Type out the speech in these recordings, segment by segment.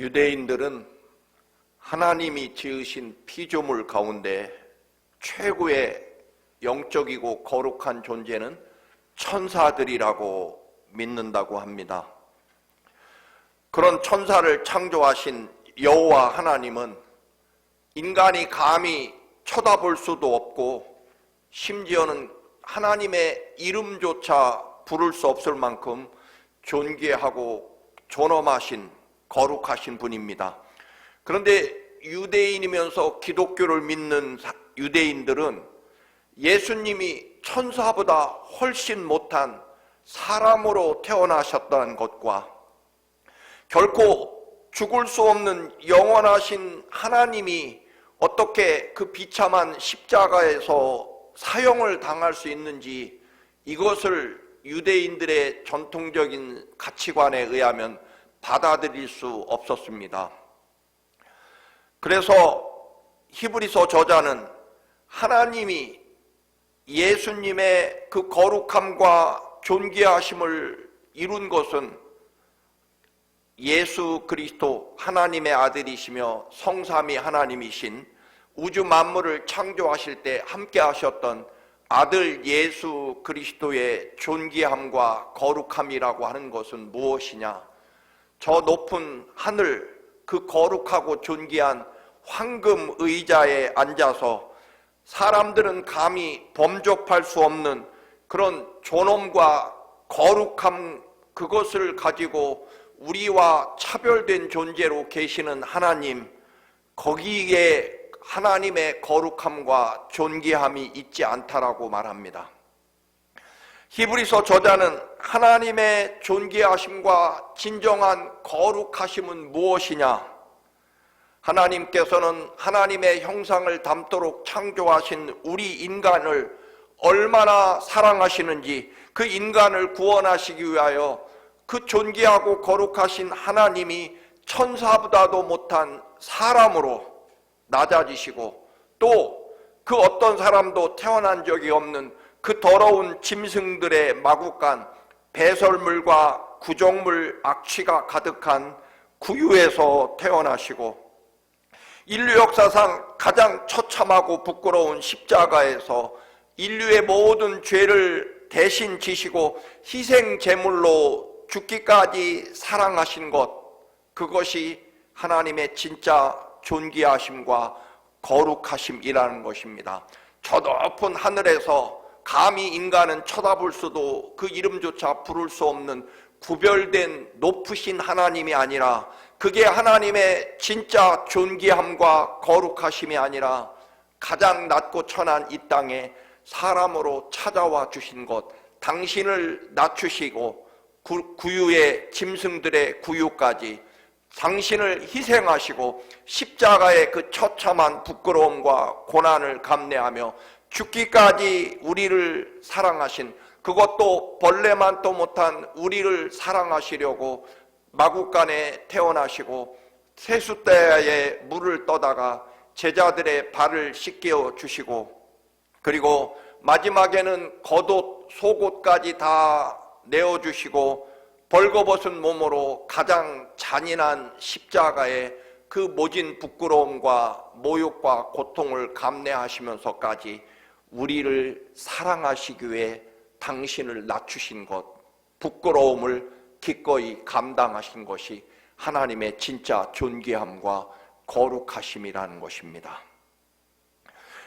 유대인들은 하나님이 지으신 피조물 가운데 최고의 영적이고 거룩한 존재는 천사들이라고 믿는다고 합니다. 그런 천사를 창조하신 여호와 하나님은 인간이 감히 쳐다볼 수도 없고 심지어는 하나님의 이름조차 부를 수 없을 만큼 존귀하고 존엄하신 거룩하신 분입니다. 그런데 유대인이면서 기독교를 믿는 유대인들은 예수님이 천사보다 훨씬 못한 사람으로 태어나셨다는 것과 결코 죽을 수 없는 영원하신 하나님이 어떻게 그 비참한 십자가에서 사형을 당할 수 있는지, 이것을 유대인들의 전통적인 가치관에 의하면 받아들일 수 없었습니다. 그래서 히브리서 저자는 하나님이 예수님의 그 거룩함과 존귀하심을 이룬 것은 예수 그리스도 하나님의 아들이시며 성삼위 하나님이신 우주 만물을 창조하실 때 함께 하셨던 아들 예수 그리스도의 존귀함과 거룩함이라고 하는 것은 무엇이냐? 저 높은 하늘, 그 거룩하고 존귀한 황금 의자에 앉아서 사람들은 감히 범접할 수 없는 그런 존엄과 거룩함, 그것을 가지고 우리와 차별된 존재로 계시는 하나님, 거기에 하나님의 거룩함과 존귀함이 있지 않다라고 말합니다. 히브리서 저자는 하나님의 존귀하심과 진정한 거룩하심은 무엇이냐? 하나님께서는 하나님의 형상을 담도록 창조하신 우리 인간을 얼마나 사랑하시는지, 그 인간을 구원하시기 위하여 그 존귀하고 거룩하신 하나님이 천사보다도 못한 사람으로 낮아지시고, 또 그 어떤 사람도 태어난 적이 없는 그 더러운 짐승들의 마구간 배설물과 구정물 악취가 가득한 구유에서 태어나시고, 인류 역사상 가장 처참하고 부끄러운 십자가에서 인류의 모든 죄를 대신 지시고 희생 제물로 죽기까지 사랑하신 것, 그것이 하나님의 진짜 존귀하심과 거룩하심이라는 것입니다. 저 높은 하늘에서 감히 인간은 쳐다볼 수도 그 이름조차 부를 수 없는 구별된 높으신 하나님이 아니라, 그게 하나님의 진짜 존귀함과 거룩하심이 아니라 가장 낮고 천한 이 땅에 사람으로 찾아와 주신 것, 당신을 낮추시고 구유의 짐승들의 구유까지 당신을 희생하시고 십자가의 그 처참한 부끄러움과 고난을 감내하며 죽기까지 우리를 사랑하신, 그것도 벌레만도 못한 우리를 사랑하시려고 마구간에 태어나시고 세숫대야에 물을 떠다가 제자들의 발을 씻겨 주시고, 그리고 마지막에는 겉옷 속옷까지 다 내어주시고 벌거벗은 몸으로 가장 잔인한 십자가의 그 모진 부끄러움과 모욕과 고통을 감내하시면서까지 우리를 사랑하시기 위해 당신을 낮추신 것, 부끄러움을 기꺼이 감당하신 것이 하나님의 진짜 존귀함과 거룩하심이라는 것입니다.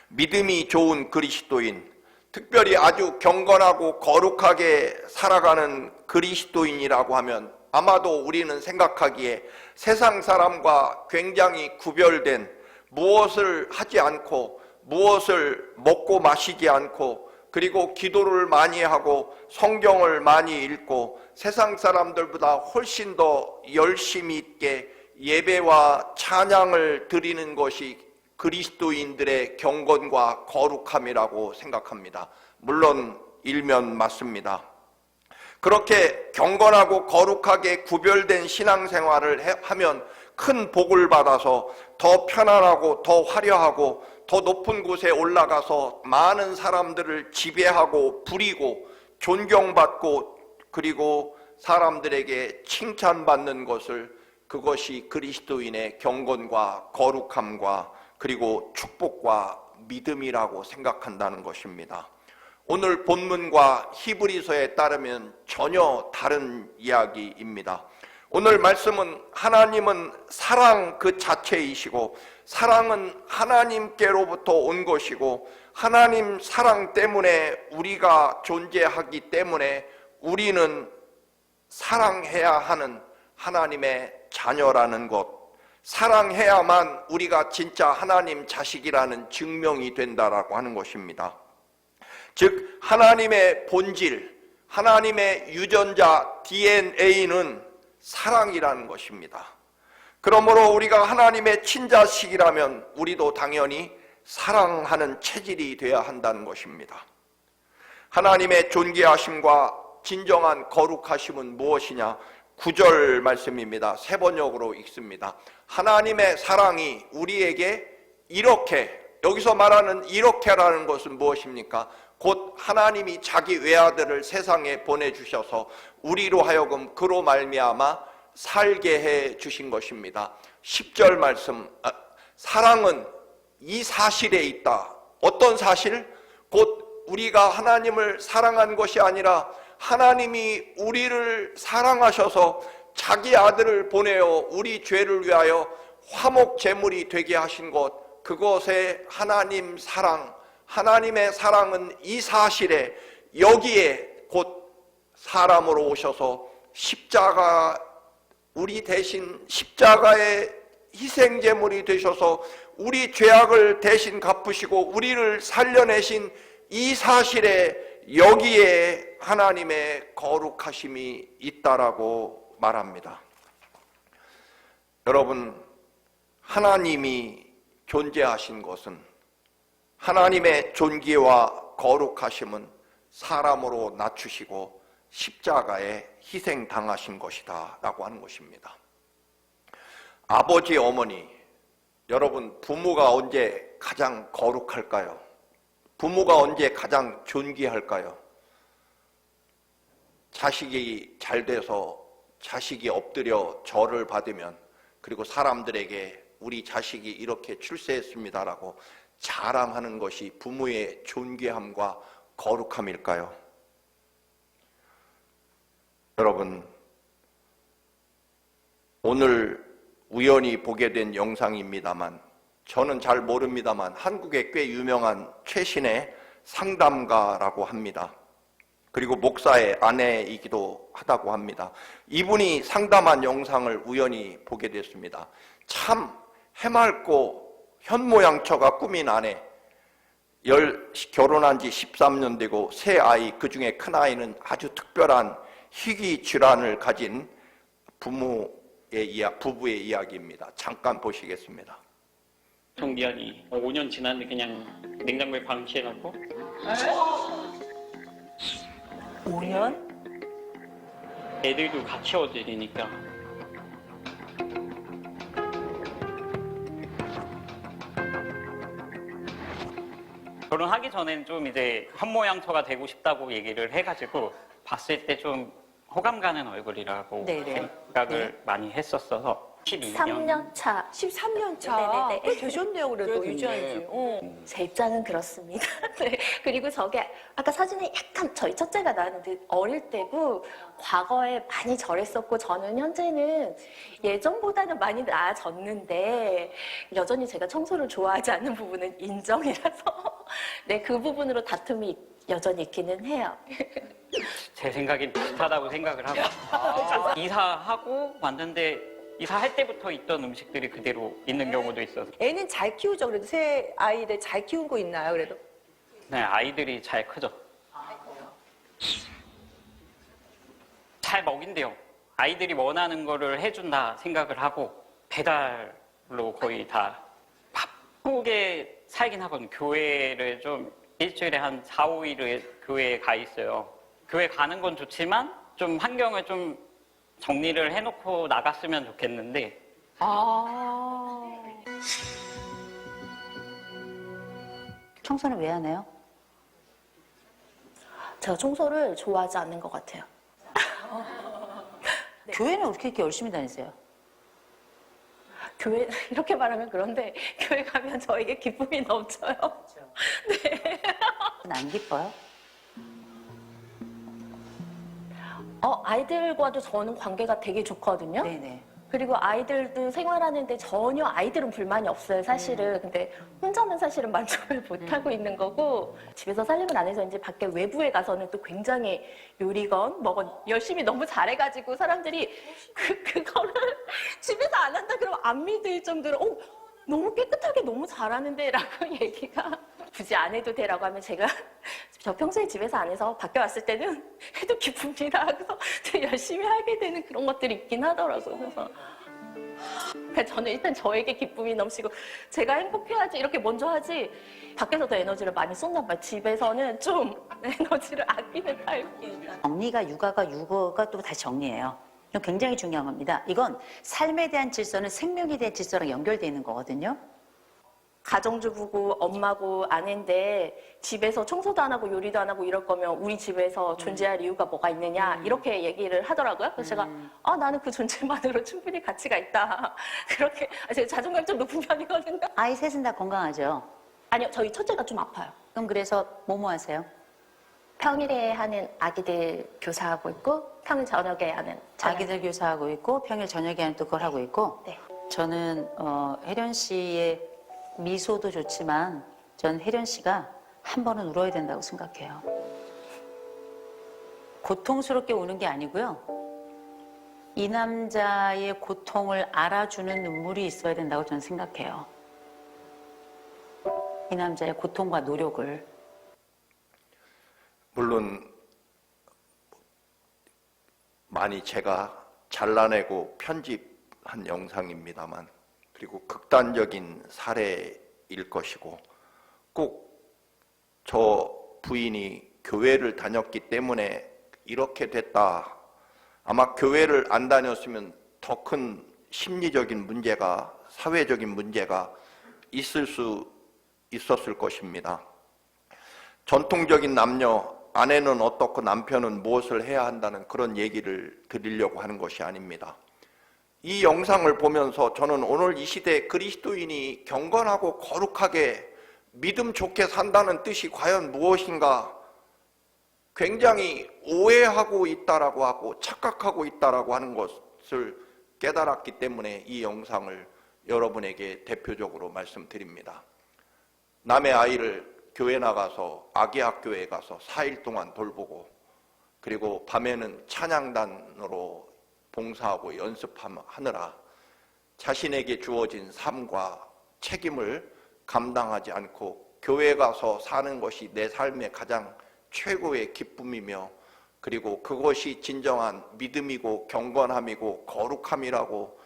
믿음이 좋은 그리스도인, 특별히 아주 경건하고 거룩하게 살아가는 그리스도인이라고 하면 아마도 우리는 생각하기에 세상 사람과 굉장히 구별된, 무엇을 하지 않고 무엇을 먹고 마시지 않고, 그리고 기도를 많이 하고 성경을 많이 읽고 세상 사람들보다 훨씬 더 열심히 있게 예배와 찬양을 드리는 것이 그리스도인들의 경건과 거룩함이라고 생각합니다. 물론 일면 맞습니다. 그렇게 경건하고 거룩하게 구별된 신앙생활을 하면 큰 복을 받아서 더 편안하고 더 화려하고 더 높은 곳에 올라가서 많은 사람들을 지배하고 부리고 존경받고, 그리고 사람들에게 칭찬받는 것을, 그것이 그리스도인의 경건과 거룩함과 그리고 축복과 믿음이라고 생각한다는 것입니다. 오늘 본문과 히브리서에 따르면 전혀 다른 이야기입니다. 오늘 말씀은 하나님은 사랑 그 자체이시고 사랑은 하나님께로부터 온 것이고 하나님 사랑 때문에 우리가 존재하기 때문에 우리는 사랑해야 하는 하나님의 자녀라는 것, 사랑해야만 우리가 진짜 하나님 자식이라는 증명이 된다라고 하는 것입니다. 즉 하나님의 본질, 하나님의 유전자 DNA는 사랑이라는 것입니다. 그러므로 우리가 하나님의 친자식이라면 우리도 당연히 사랑하는 체질이 되어야 한다는 것입니다. 하나님의 존귀하심과 진정한 거룩하심은 무엇이냐? 9절 말씀입니다. 세 번역으로 읽습니다. 하나님의 사랑이 우리에게 이렇게, 여기서 말하는 이렇게라는 것은 무엇입니까? 곧 하나님이 자기 외아들을 세상에 보내주셔서 우리로 하여금 그로 말미암아 살게 해 주신 것입니다. 10절 말씀, 사랑은 이 사실에 있다. 어떤 사실? 곧 우리가 하나님을 사랑한 것이 아니라 하나님이 우리를 사랑하셔서 자기 아들을 보내어 우리 죄를 위하여 화목 제물이 되게 하신 것, 그것에 하나님 사랑, 하나님의 사랑은 이 사실에, 여기에 곧 사람으로 오셔서 십자가, 우리 대신 십자가의 희생제물이 되셔서 우리 죄악을 대신 갚으시고 우리를 살려내신 이 사실에, 여기에 하나님의 거룩하심이 있다라고 말합니다. 여러분, 하나님이 존재하신 것은, 하나님의 존귀와 거룩하심은 사람으로 낮추시고 십자가에 희생당하신 것이다 라고 하는 것입니다. 아버지, 어머니, 여러분, 부모가 언제 가장 거룩할까요? 부모가 언제 가장 존귀할까요? 자식이 잘 돼서 자식이 엎드려 절을 받으면, 그리고 사람들에게 우리 자식이 이렇게 출세했습니다라고 자랑하는 것이 부모의 존귀함과 거룩함일까요? 여러분, 오늘 우연히 보게 된 영상입니다만, 저는 잘 모릅니다만 한국에 꽤 유명한 최신의 상담가라고 합니다. 그리고 목사의 아내이기도 하다고 합니다. 이분이 상담한 영상을 우연히 보게 됐습니다. 참 해맑고 현모양처가 꾸민 아내, 결혼한 지 13년 되고 세 아이, 그 중에 큰 아이는 아주 특별한 희귀 질환을 가진 부부의 이야기입니다. 잠깐 보시겠습니다. 정기한이 5년 지났는데 그냥 냉장고에 방치해놓고. 5년? 애들도 같이 어들이니까. 결혼하기 전에는 좀 이제 현모양처가 되고 싶다고 얘기를 해가지고 봤을 때 좀 호감 가는 얼굴이라고 네네. 생각을 많이 했었어서 13년 차. 13년 차. 네네네. 꽤 되셨네요, 그래도 유지한 지. 제 입장은 그렇습니다. 네. 그리고 저게 아까 사진에 약간 저희 첫째가 나왔는데 어릴 때고 과거에 많이 절했었고 저는 현재는 예전보다는 많이 나아졌는데 여전히 제가 청소를 좋아하지 않는 부분은 인정이라서 네, 그 부분으로 다툼이 여전히 있기는 해요. 제 생각엔 비슷하다고 생각을 하고 이사하고 왔는데 이사할 때부터 있던 음식들이 그대로 있는 경우도 있어서. 애는 잘 키우죠, 그래도 새 아이들 잘 키운 거 있나요, 그래도? 네, 아이들이 잘 크죠. 잘 먹인대요. 아이들이 원하는 거를 해준다 생각을 하고 배달로 거의 다 바쁘게 살긴 하거든요. 교회를 좀 일주일에 한 4, 5일을 교회에 가 있어요. 교회 가는 건 좋지만 좀 환경을 좀 정리를 해놓고 나갔으면 좋겠는데. 청소는 왜 안 해요? 제가 청소를 좋아하지 않는 것 같아요. 교회는 어떻게 이렇게 열심히 다니세요? 교회 이렇게 말하면 그런데 교회 가면 저에게 기쁨이 넘쳐요. 네. 안 기뻐요? 아이들과도 저는 관계가 되게 좋거든요. 네네. 그리고 아이들도 생활하는데 전혀 아이들은 불만이 없어요, 사실은. 근데 혼자는 사실은 만족을 못하고 있는 거고, 집에서 살림을 안 해서 이제 밖에 외부에 가서는 또 굉장히 요리건 뭐건 열심히 너무 잘해가지고 사람들이 그거를 집에서 안 한다 그러면 안 믿을 정도로 너무 깨끗하게 너무 잘하는데 라고 얘기가 굳이 안 해도 돼라고 하면 제가 저 평소에 집에서 안 해서 밖에 왔을 때는 해도 기쁩니다. 그래서 되게 열심히 하게 되는 그런 것들이 있긴 하더라고요. 그래서 저는 일단 저에게 기쁨이 넘치고 제가 행복해야지 이렇게 먼저 하지 밖에서 더 에너지를 많이 쏟나 봐요. 집에서는 좀 에너지를 아끼는 타입이에요. 정리가 육아가 유거가 또 다시 정리예요. 이건 굉장히 중요한 겁니다. 이건 삶에 대한 질서는 생명에 대한 질서랑 연결되어 있는 거거든요. 가정주부고 엄마고 아내인데 집에서 청소도 안 하고 요리도 안 하고 이럴 거면 우리 집에서 존재할 이유가 뭐가 있느냐 이렇게 얘기를 하더라고요. 그래서 제가 나는 그 존재만으로 충분히 가치가 있다. 그렇게 제가 자존감이 좀 높은 편이거든요. 아이 셋은 다 건강하죠? 아니요, 저희 첫째가 좀 아파요. 그럼 그래서 뭐뭐 하세요? 평일에 하는 아기들 교사하고 있고 평일 저녁에 하는 아기들 교사하고 있고 평일 저녁에 하는 또 그걸 하고 있고. 네. 저는 혜련 씨의 미소도 좋지만 전 혜련 씨가 한 번은 울어야 된다고 생각해요. 고통스럽게 우는 게 아니고요. 이 남자의 고통을 알아주는 눈물이 있어야 된다고 저는 생각해요. 이 남자의 고통과 노력을. 물론 많이 제가 잘라내고 편집한 영상입니다만, 그리고 극단적인 사례일 것이고, 꼭 저 부인이 교회를 다녔기 때문에 이렇게 됐다. 아마 교회를 안 다녔으면 더 큰 심리적인 문제가, 사회적인 문제가 있었을 것입니다. 전통적인 남녀, 아내는 어떻고 남편은 무엇을 해야 한다는 그런 얘기를 드리려고 하는 것이 아닙니다. 이 영상을 보면서 저는 오늘 이 시대 그리스도인이 경건하고 거룩하게 믿음 좋게 산다는 뜻이 과연 무엇인가 굉장히 오해하고 있다라고 하고 착각하고 있다라고 하는 것을 깨달았기 때문에 이 영상을 여러분에게 대표적으로 말씀드립니다. 남의 아이를 교회 나가서 아기 학교에 가서 4일 동안 돌보고, 그리고 밤에는 찬양단으로 봉사하고 연습하느라 자신에게 주어진 삶과 책임을 감당하지 않고 교회 가서 사는 것이 내 삶의 가장 최고의 기쁨이며, 그리고 그것이 진정한 믿음이고 경건함이고 거룩함이라고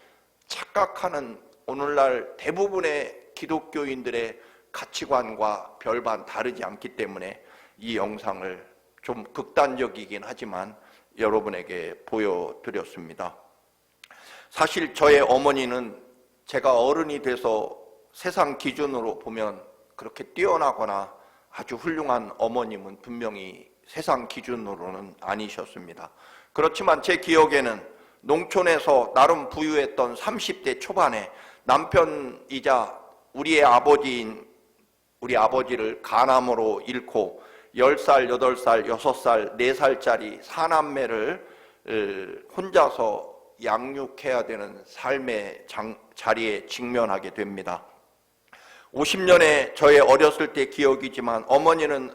착각하는 오늘날 대부분의 기독교인들의 가치관과 별반 다르지 않기 때문에 이 영상을 좀 극단적이긴 하지만 여러분에게 보여드렸습니다. 사실 저의 어머니는 제가 어른이 돼서 세상 기준으로 보면 그렇게 뛰어나거나 아주 훌륭한 어머님은 분명히 세상 기준으로는 아니셨습니다. 그렇지만 제 기억에는 농촌에서 나름 부유했던 30대 초반에 남편이자 우리의 아버지인 우리 아버지를 간암으로 잃고 10살, 8살, 6살, 4살짜리 4남매를 혼자서 양육해야 되는 삶의 자리에 직면하게 됩니다. 50년의 저의 어렸을 때 기억이지만 어머니는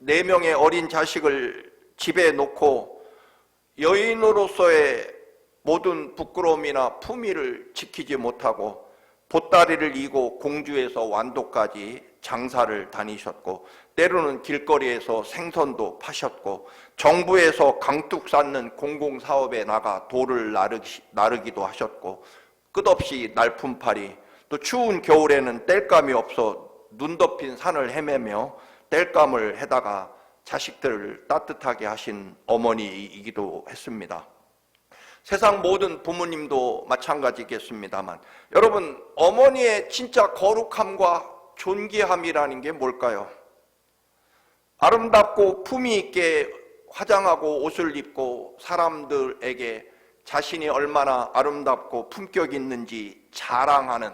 4명의 어린 자식을 집에 놓고 여인으로서의 모든 부끄러움이나 품위를 지키지 못하고 보따리를 이고 공주에서 완도까지 장사를 다니셨고, 때로는 길거리에서 생선도 파셨고, 정부에서 강둑 쌓는 공공사업에 나가 돌을 나르기도 하셨고, 끝없이 날품팔이, 또 추운 겨울에는 땔감이 없어 눈 덮인 산을 헤매며 땔감을 해다가 자식들을 따뜻하게 하신 어머니이기도 했습니다. 세상 모든 부모님도 마찬가지겠습니다만, 여러분, 어머니의 진짜 거룩함과 존귀함이라는 게 뭘까요? 아름답고 품위 있게 화장하고 옷을 입고 사람들에게 자신이 얼마나 아름답고 품격 있는지 자랑하는,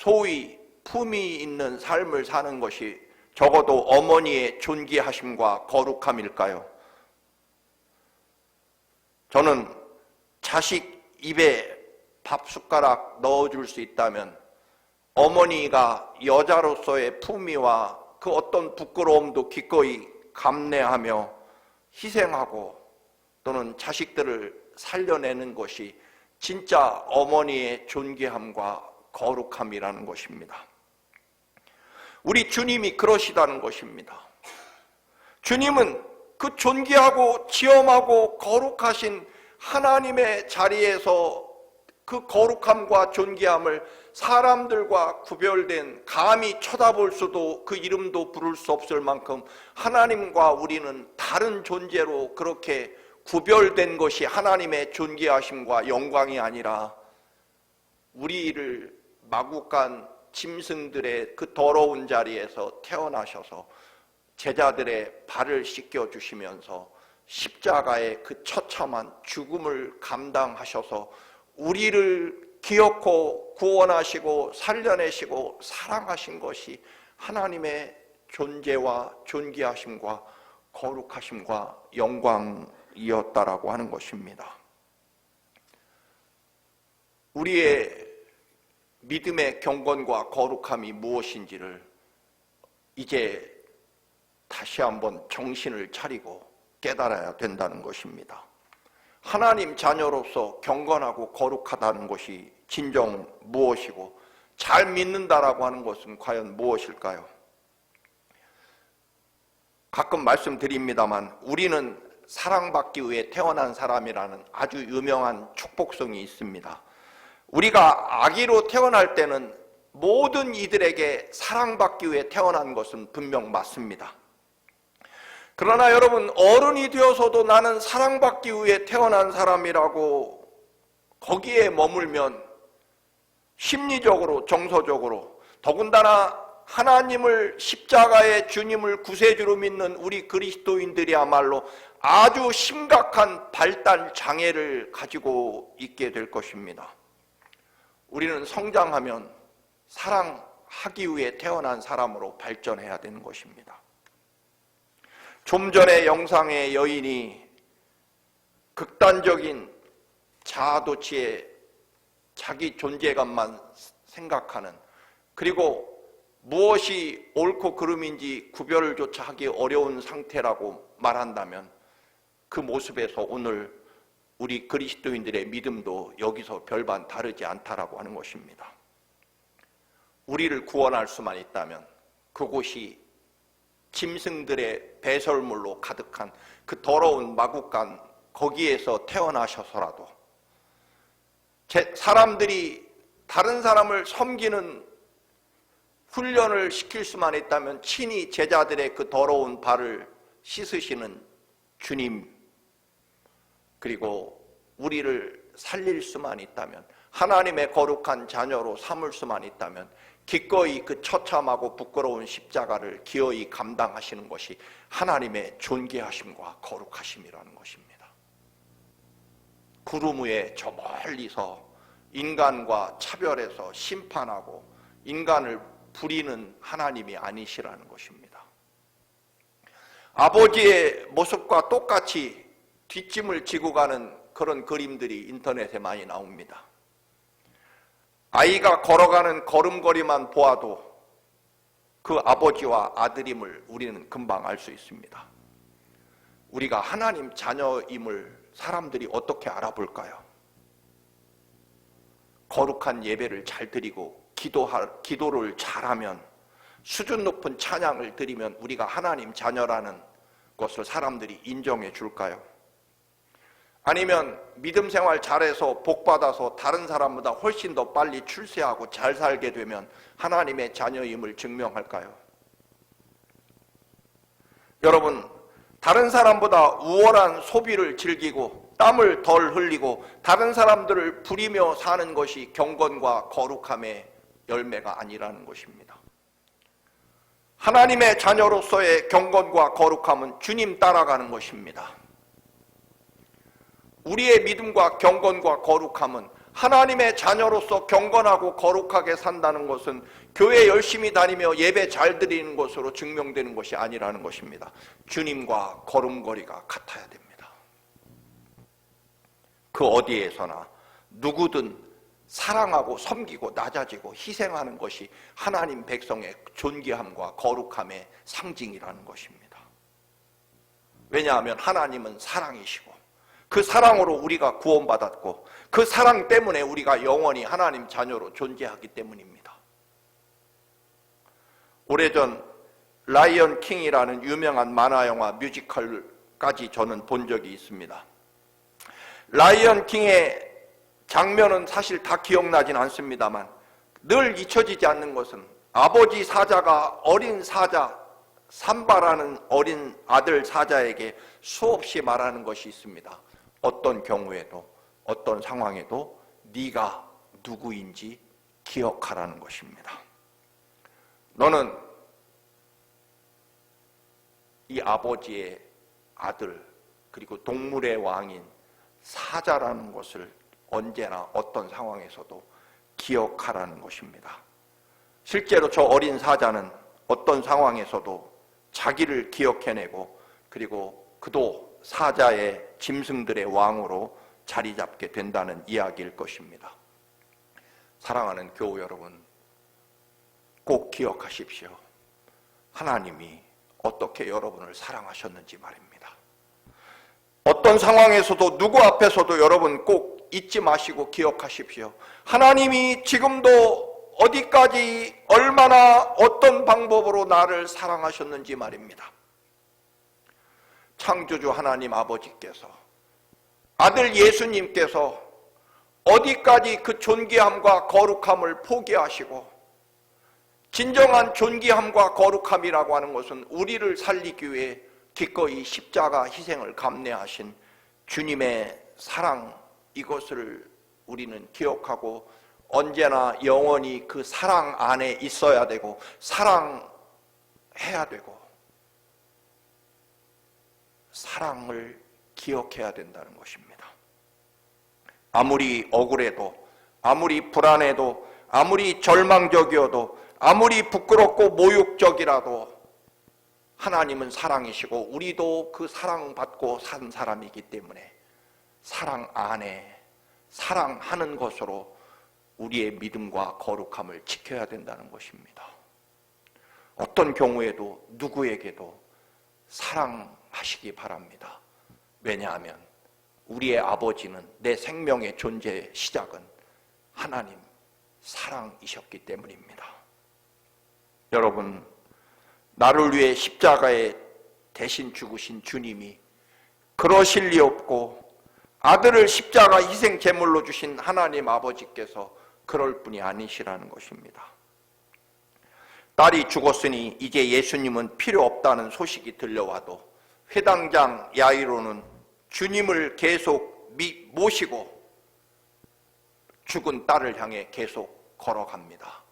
소위 품위 있는 삶을 사는 것이 적어도 어머니의 존귀하심과 거룩함일까요? 저는 자식 입에 밥 숟가락 넣어줄 수 있다면 어머니가 여자로서의 품위와 그 어떤 부끄러움도 기꺼이 감내하며 희생하고 또는 자식들을 살려내는 것이 진짜 어머니의 존귀함과 거룩함이라는 것입니다. 우리 주님이 그러시다는 것입니다. 주님은 그 존귀하고 지엄하고 거룩하신 하나님의 자리에서 그 거룩함과 존귀함을 사람들과 구별된, 감히 쳐다볼 수도 그 이름도 부를 수 없을 만큼 하나님과 우리는 다른 존재로 그렇게 구별된 것이 하나님의 존귀하심과 영광이 아니라 우리를 마구간 짐승들의 그 더러운 자리에서 태어나셔서 제자들의 발을 씻겨주시면서 십자가의 그 처참한 죽음을 감당하셔서 우리를 기어코 구원하시고 살려내시고 사랑하신 것이 하나님의 존재와 존귀하심과 거룩하심과 영광이었다라고 하는 것입니다. 우리의 믿음의 경건과 거룩함이 무엇인지를 이제 다시 한번 정신을 차리고 깨달아야 된다는 것입니다. 하나님 자녀로서 경건하고 거룩하다는 것이 진정 무엇이고 잘 믿는다라고 하는 것은 과연 무엇일까요? 가끔 말씀드립니다만 우리는 사랑받기 위해 태어난 사람이라는 아주 유명한 축복성이 있습니다. 우리가 아기로 태어날 때는 모든 이들에게 사랑받기 위해 태어난 것은 분명 맞습니다. 그러나 여러분, 어른이 되어서도 나는 사랑받기 위해 태어난 사람이라고 거기에 머물면 심리적으로, 정서적으로, 더군다나 하나님을, 십자가의 주님을 구세주로 믿는 우리 그리스도인들이야말로 아주 심각한 발달 장애를 가지고 있게 될 것입니다. 우리는 성장하면 사랑하기 위해 태어난 사람으로 발전해야 되는 것입니다. 좀 전에 영상의 여인이 극단적인 자아도취에 자기 존재감만 생각하는, 그리고 무엇이 옳고 그름인지 구별을 조차 하기 어려운 상태라고 말한다면 그 모습에서 오늘 우리 그리스도인들의 믿음도 여기서 별반 다르지 않다라고 하는 것입니다. 우리를 구원할 수만 있다면 그곳이 짐승들의 배설물로 가득한 그 더러운 마구간 거기에서 태어나셔서라도 사람들이 다른 사람을 섬기는 훈련을 시킬 수만 있다면 친히 제자들의 그 더러운 발을 씻으시는 주님, 그리고 우리를 살릴 수만 있다면, 하나님의 거룩한 자녀로 삼을 수만 있다면 기꺼이 그 처참하고 부끄러운 십자가를 기어이 감당하시는 것이 하나님의 존귀하심과 거룩하심이라는 것입니다. 구름 위에 저 멀리서 인간과 차별해서 심판하고 인간을 부리는 하나님이 아니시라는 것입니다. 아버지의 모습과 똑같이 뒷짐을 지고 가는 그런 그림들이 인터넷에 많이 나옵니다. 아이가 걸어가는 걸음걸이만 보아도 그 아버지와 아들임을 우리는 금방 알 수 있습니다. 우리가 하나님 자녀임을 사람들이 어떻게 알아볼까요? 거룩한 예배를 잘 드리고 기도를 잘하면, 수준 높은 찬양을 드리면 우리가 하나님 자녀라는 것을 사람들이 인정해 줄까요? 아니면 믿음 생활 잘해서 복받아서 다른 사람보다 훨씬 더 빨리 출세하고 잘 살게 되면 하나님의 자녀임을 증명할까요? 여러분, 다른 사람보다 우월한 소비를 즐기고 땀을 덜 흘리고 다른 사람들을 부리며 사는 것이 경건과 거룩함의 열매가 아니라는 것입니다. 하나님의 자녀로서의 경건과 거룩함은 주님 따라가는 것입니다. 우리의 믿음과 경건과 거룩함은 하나님의 자녀로서 경건하고 거룩하게 산다는 것은 교회 열심히 다니며 예배 잘 드리는 것으로 증명되는 것이 아니라는 것입니다. 주님과 걸음걸이가 같아야 됩니다. 그 어디에서나 누구든 사랑하고 섬기고 낮아지고 희생하는 것이 하나님 백성의 존귀함과 거룩함의 상징이라는 것입니다. 왜냐하면 하나님은 사랑이시고 그 사랑으로 우리가 구원받았고 그 사랑 때문에 우리가 영원히 하나님 자녀로 존재하기 때문입니다. 오래전 라이언 킹이라는 유명한 만화영화 뮤지컬까지 저는 본 적이 있습니다. 라이언 킹의 장면은 사실 다 기억나진 않습니다만 늘 잊혀지지 않는 것은 아버지 사자가 어린 사자 삼바라는 어린 아들 사자에게 수없이 말하는 것이 있습니다. 어떤 경우에도 어떤 상황에도 네가 누구인지 기억하라는 것입니다. 너는 이 아버지의 아들 그리고 동물의 왕인 사자라는 것을 언제나 어떤 상황에서도 기억하라는 것입니다. 실제로 저 어린 사자는 어떤 상황에서도 자기를 기억해내고 그리고 그도 사자의 짐승들의 왕으로 자리 잡게 된다는 이야기일 것입니다. 사랑하는 교우 여러분, 꼭 기억하십시오. 하나님이 어떻게 여러분을 사랑하셨는지 말입니다. 어떤 상황에서도 누구 앞에서도 여러분 꼭 잊지 마시고 기억하십시오. 하나님이 지금도 어디까지 얼마나 어떤 방법으로 나를 사랑하셨는지 말입니다. 창조주 하나님 아버지께서 아들 예수님께서 어디까지 그 존귀함과 거룩함을 포기하시고 진정한 존귀함과 거룩함이라고 하는 것은 우리를 살리기 위해 기꺼이 십자가 희생을 감내하신 주님의 사랑, 이것을 우리는 기억하고 언제나 영원히 그 사랑 안에 있어야 되고 사랑해야 되고 사랑을 기억해야 된다는 것입니다. 아무리 억울해도 아무리 불안해도 아무리 절망적이어도 아무리 부끄럽고 모욕적이라도 하나님은 사랑이시고 우리도 그 사랑받고 산 사람이기 때문에 사랑 안에 사랑하는 것으로 우리의 믿음과 거룩함을 지켜야 된다는 것입니다. 어떤 경우에도 누구에게도 사랑하시기 바랍니다. 왜냐하면 우리의 아버지는 내 생명의 존재의 시작은 하나님 사랑이셨기 때문입니다. 여러분, 나를 위해 십자가에 대신 죽으신 주님이 그러실 리 없고 아들을 십자가 희생 제물로 주신 하나님 아버지께서 그럴 분이 아니시라는 것입니다. 딸이 죽었으니 이제 예수님은 필요 없다는 소식이 들려와도 회당장 야이로는 주님을 계속 모시고 죽은 딸을 향해 계속 걸어갑니다.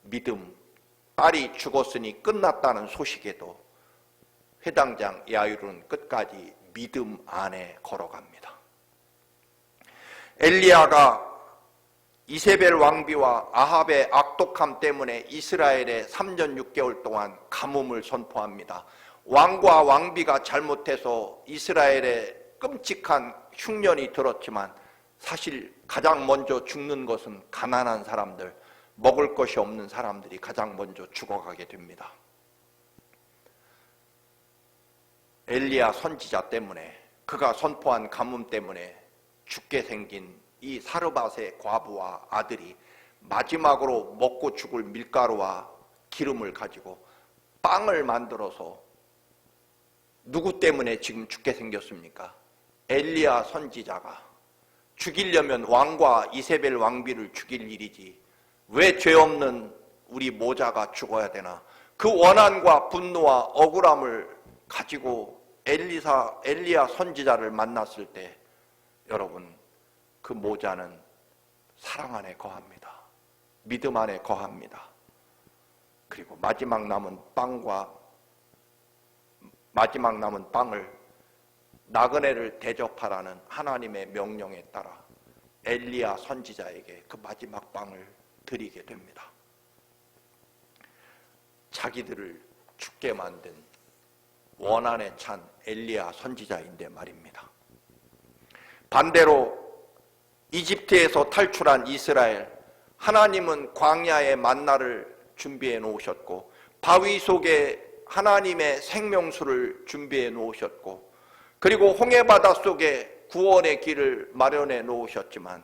믿음, 딸이 죽었으니 끝났다는 소식에도 회당장 야이로는 끝까지 믿음 안에 걸어갑니다. 엘리야가 이세벨 왕비와 아합의 악독함 때문에 이스라엘에 3년 6개월 동안 가뭄을 선포합니다. 왕과 왕비가 잘못해서 이스라엘에 끔찍한 흉년이 들었지만 사실 가장 먼저 죽는 것은 가난한 사람들, 먹을 것이 없는 사람들이 가장 먼저 죽어가게 됩니다. 엘리야 선지자 때문에, 그가 선포한 가뭄 때문에 죽게 생긴 이 사르밧의 과부와 아들이 마지막으로 먹고 죽을 밀가루와 기름을 가지고 빵을 만들어서 누구 때문에 지금 죽게 생겼습니까? 엘리야 선지자가 죽이려면 왕과 이세벨 왕비를 죽일 일이지 왜 죄 없는 우리 모자가 죽어야 되나? 그 원한과 분노와 억울함을 가지고 엘리야 선지자를 만났을 때 여러분, 그 모자는 사랑 안에 거합니다. 믿음 안에 거합니다. 그리고 마지막 남은 빵을 나그네를 대접하라는 하나님의 명령에 따라 엘리야 선지자에게 그 마지막 빵을 드리게 됩니다. 자기들을 죽게 만든 원한에 찬 엘리야 선지자인데 말입니다. 반대로 이집트에서 탈출한 이스라엘, 하나님은 광야에 만나를 준비해 놓으셨고 바위 속에 하나님의 생명수를 준비해 놓으셨고 그리고 홍해바다 속에 구원의 길을 마련해 놓으셨지만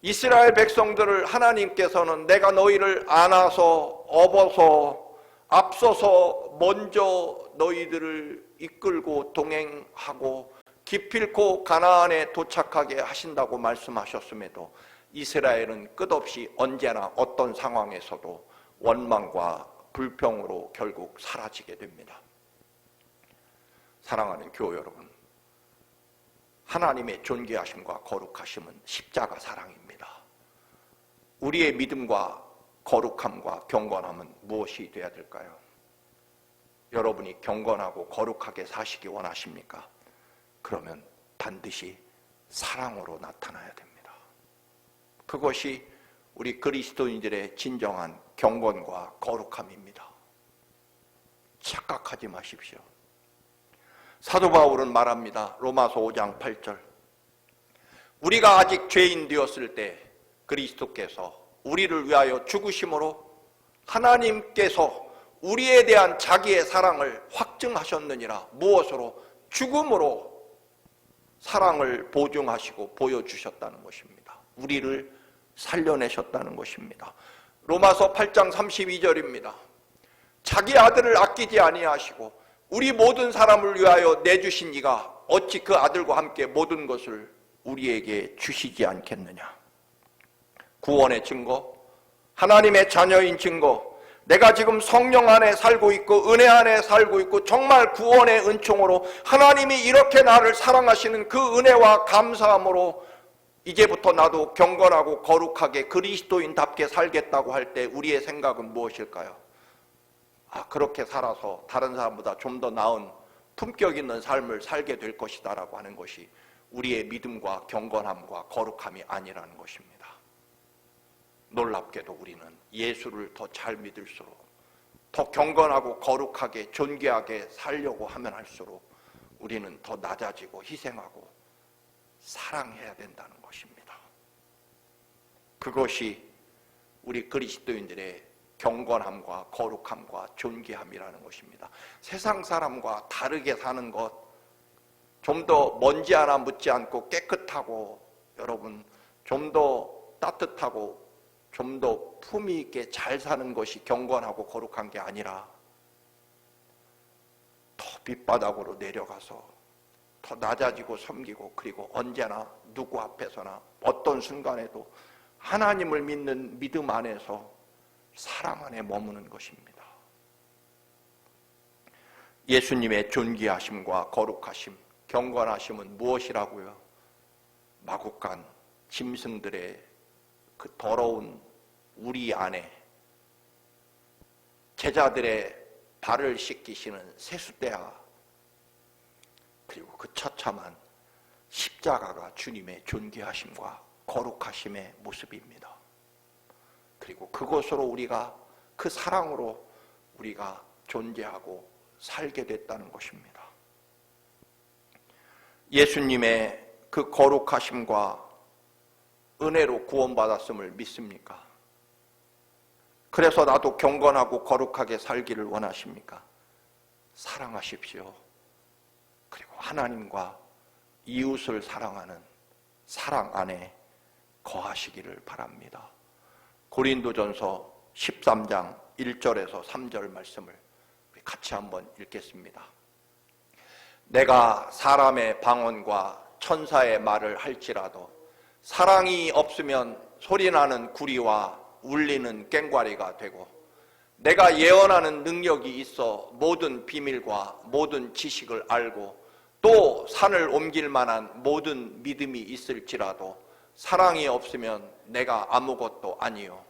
이스라엘 백성들을 하나님께서는 내가 너희를 안아서 업어서 앞서서 먼저 너희들을 이끌고 동행하고 기필코 가나안에 도착하게 하신다고 말씀하셨음에도 이스라엘은 끝없이 언제나 어떤 상황에서도 원망과 불평으로 결국 사라지게 됩니다. 사랑하는 교회 여러분, 하나님의 존귀하심과 거룩하심은 십자가 사랑입니다. 우리의 믿음과 거룩함과 경건함은 무엇이 되어야 될까요? 여러분이 경건하고 거룩하게 사시기 원하십니까? 그러면 반드시 사랑으로 나타나야 됩니다. 그것이 우리 그리스도인들의 진정한 경건과 거룩함입니다. 착각하지 마십시오. 사도 바울은 말합니다. 로마서 5장 8절. 우리가 아직 죄인 되었을 때 그리스도께서 우리를 위하여 죽으심으로 하나님께서 우리에 대한 자기의 사랑을 확증하셨느니라. 무엇으로? 죽음으로 사랑을 보증하시고 보여주셨다는 것입니다. 우리를 살려내셨다는 것입니다. 로마서 8장 32절입니다. 자기 아들을 아끼지 아니하시고 우리 모든 사람을 위하여 내주신 이가 어찌 그 아들과 함께 모든 것을 우리에게 주시지 않겠느냐. 구원의 증거, 하나님의 자녀인 증거, 내가 지금 성령 안에 살고 있고 은혜 안에 살고 있고 정말 구원의 은총으로 하나님이 이렇게 나를 사랑하시는 그 은혜와 감사함으로 이제부터 나도 경건하고 거룩하게 그리스도인답게 살겠다고 할 때 우리의 생각은 무엇일까요? 그렇게 살아서 다른 사람보다 좀 더 나은 품격 있는 삶을 살게 될 것이다 라고 하는 것이 우리의 믿음과 경건함과 거룩함이 아니라는 것입니다. 놀랍게도 우리는 예수를 더 잘 믿을수록 더 경건하고 거룩하게 존귀하게 살려고 하면 할수록 우리는 더 낮아지고 희생하고 사랑해야 된다는 것입니다. 그것이 우리 그리스도인들의 경건함과 거룩함과 존귀함이라는 것입니다. 세상 사람과 다르게 사는 것, 좀 더 먼지 하나 묻지 않고 깨끗하고 여러분 좀 더 따뜻하고 좀 더 품위 있게 잘 사는 것이 경건하고 거룩한 게 아니라 더 밑바닥으로 내려가서 더 낮아지고 섬기고 그리고 언제나 누구 앞에서나 어떤 순간에도 하나님을 믿는 믿음 안에서 사랑 안에 머무는 것입니다. 예수님의 존귀하심과 거룩하심, 경건하심은 무엇이라고요? 마국간 짐승들의 그 더러운 우리 안에 제자들의 발을 씻기시는 세숫대야, 그리고 그 처참한 십자가가 주님의 존귀하심과 거룩하심의 모습입니다. 그리고 그것으로 우리가 그 사랑으로 우리가 존재하고 살게 됐다는 것입니다. 예수님의 그 거룩하심과 은혜로 구원받았음을 믿습니까? 그래서 나도 경건하고 거룩하게 살기를 원하십니까? 사랑하십시오. 그리고 하나님과 이웃을 사랑하는 사랑 안에 거하시기를 바랍니다. 고린도전서 13장 1절에서 3절 말씀을 같이 한번 읽겠습니다. 내가 사람의 방언과 천사의 말을 할지라도 사랑이 없으면 소리나는 구리와 울리는 꽹과리가 되고 내가 예언하는 능력이 있어 모든 비밀과 모든 지식을 알고 또 산을 옮길 만한 모든 믿음이 있을지라도 사랑이 없으면 내가 아무것도 아니요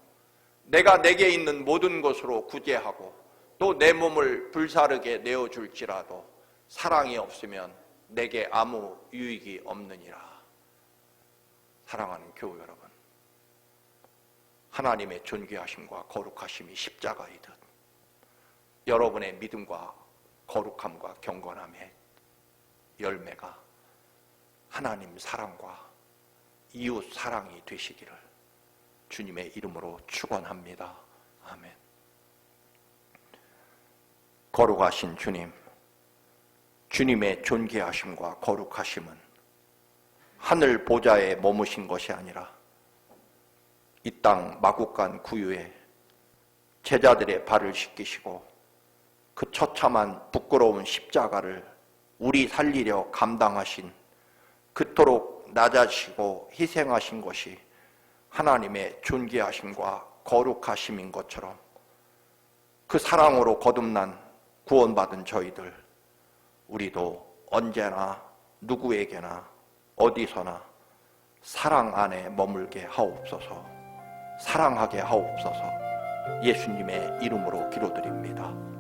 내가 내게 있는 모든 것으로 구제하고 또 내 몸을 불사르게 내어줄지라도 사랑이 없으면 내게 아무 유익이 없느니라. 사랑하는 교우 여러분, 하나님의 존귀하심과 거룩하심이 십자가이듯 여러분의 믿음과 거룩함과 경건함의 열매가 하나님 사랑과 이웃 사랑이 되시기를 주님의 이름으로 축원합니다. 아멘. 거룩하신 주님, 주님의 존귀하심과 거룩하심은 하늘 보좌에 머무신 것이 아니라 이 땅 마국간 구유에 제자들의 발을 씻기시고 그 처참한 부끄러운 십자가를 우리 살리려 감당하신, 그토록 낮아지고 희생하신 것이 하나님의 존귀하심과 거룩하심인 것처럼 그 사랑으로 거듭난 구원받은 저희들, 우리도 언제나 누구에게나 어디서나 사랑 안에 머물게 하옵소서, 사랑하게 하옵소서. 예수님의 이름으로 기도드립니다.